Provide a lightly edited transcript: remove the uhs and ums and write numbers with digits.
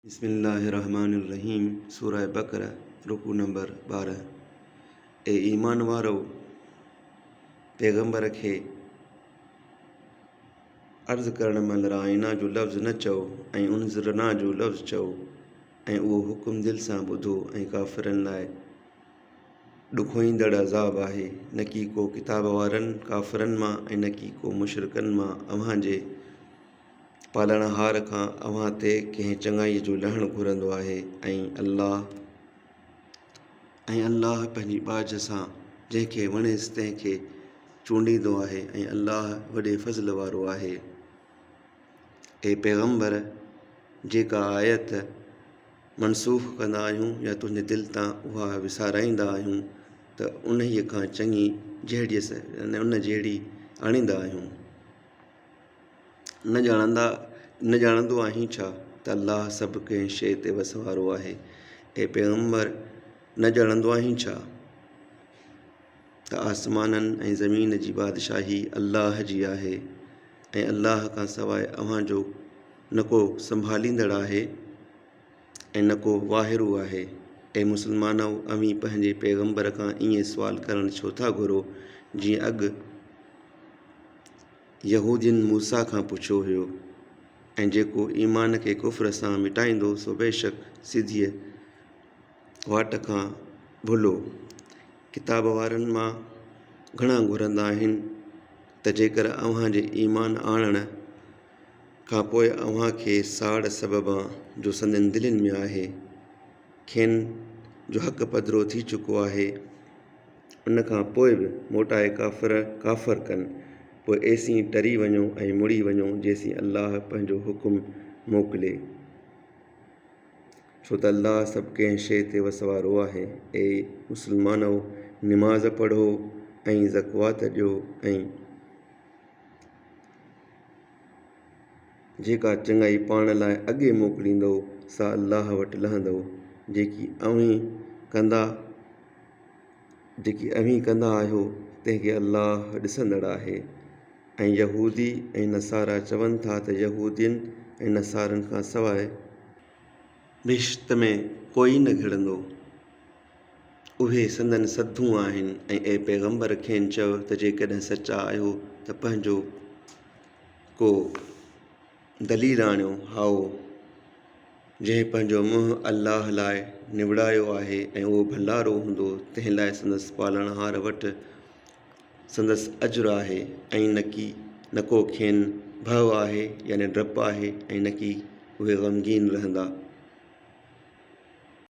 बिस्मिल्लाहिर्रहमानिर्रहीम। सूरह बकरा रुकू नंबर 12। ए ईमान वारो, पैगंबर खे अर्ज़ु करण महिल राइना जो लफ़्ज़ न चओ ऐं उनज़िरना जो लफ़्ज़ चओ ऐं उहो हुकुम दिलि सां ॿुधो ऐं काफ़िरनि लाइ ॾुखोईंदड़ अज़ाब आहे। न की को किताब वारनि काफ़िरनि मां ऐं न की को मुशरिकनि मां अव्हांजे पालणहार खां अव्हां ते कंहिं चङाईअ जो लहणु घुरंदो आहे। ऐं अल्लाह पंहिंजी बाज सां जंहिंखे वणेसि तंहिंखे चूंडींदो आहे ऐं अल्लाह वॾे फज़ल वारो आहे। ए पैगंबर, जेका आयत मनसूख़ कंदा आहियूं या तुंहिंजे दिलि तां उहा विसाराईंदा आहियूं त उन्हीअ खां चङी उन जहिड़ी आणींदा आहियूं। न ॼाणंदो आहीं छा त अल्लाह सभु कंहिं शइ ते वस वारो आहे। ए पैगंबर, न ॼाणंदो आहीं छा त आसमाननि ऐं ज़मीन जी बादशाही अल्लाह जी आहे ऐं अल्लाह खां सवाइ अव्हांजो न को संभालींदड़ आहे ऐं न को वाहिरु आहे। ए मुस्लमानो, अव्हीं पंहिंजे पैगंबर खां ईअं सुवाल करणु छो था घुरो जीअं अॻु यहूदियुनि मूसा खां पुछियो हुयो, ऐं जेको ईमान खे कुफ्र सां मिटाईंदो सो बेशक सिधीअ वाट खां भुलो। किताब वारनि मां घणा घुरंदा आहिनि त जेकर अव्हांजे ईमान आणण खां पोइ अव्हां खे साड़ सबबां जो संदनि दिलनि में आहे, खेनि जो हक़ पधिरो थी चुको आहे, उन खां पोइ बि मोटाए काफ़र कनि, पोइ एसीं टरी वञो ऐं मुड़ी वञो जेसीं अल्लाह पंहिंजो हुकुम मोकिले, छो त अल्लाह सभु कंहिं शइ ते वस वारो आहे। ए मुस्लमानो, निमाज़ पढ़ो ऐं ज़कात ॾियो ऐं जेका चङाई पाण लाइ अॻे मोकिलींदो सा अल्लाह वटि लहंदो। जेकी अव्हीं कंदा आहियो तंहिंखे अल्लाह ॾिसंदड़ आहे। ऐं यहूदी ऐं नसारा चवनि था त यहूदियुनि ऐं नसारनि खां सवाइ बिश्त में कोई न घिड़ंदो, उहे संदनि सद्धू आहिनि। ऐं ए पैगंबर खेनि चओ त जेकॾहिं सचा आहियो त पंहिंजो को दलील आणियो, हाओ जंहिं पंहिंजो मुंहुं अल्लाह लाइ निवड़ायो आहे ऐं उहो भलारो हूंदो, तंहिं लाइ संदसि पालणहार वटि संदसि अजुरु आहे। ऐं न को खेनि भउ आहे याने डपु आहे ऐं न की उहे ग़मगीन रहंदा।